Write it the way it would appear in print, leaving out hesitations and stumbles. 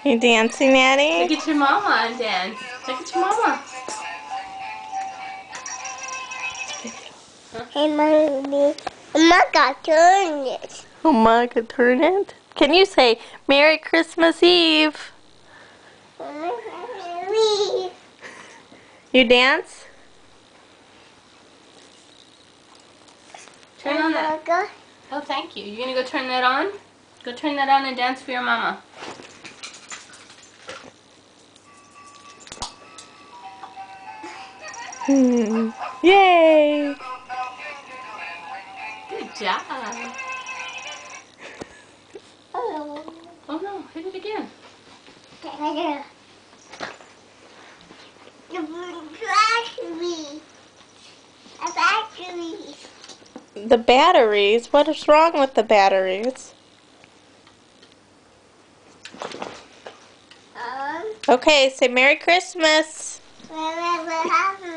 You dancing, Maddie? Look at your mama and dance. Look at your mama. Hey, Mommy. Mama got turn it. Oh my, I could turn it. Can you say Merry Christmas Eve? You dance? Turn on that. Oh, thank you. You're gonna go turn that on? Go turn that on and dance for your mama. Yay! Good job. Hello. Oh no, hit it again. The battery. A battery. The batteries? What is wrong with the batteries? Okay, say Merry Christmas. Whatever happened.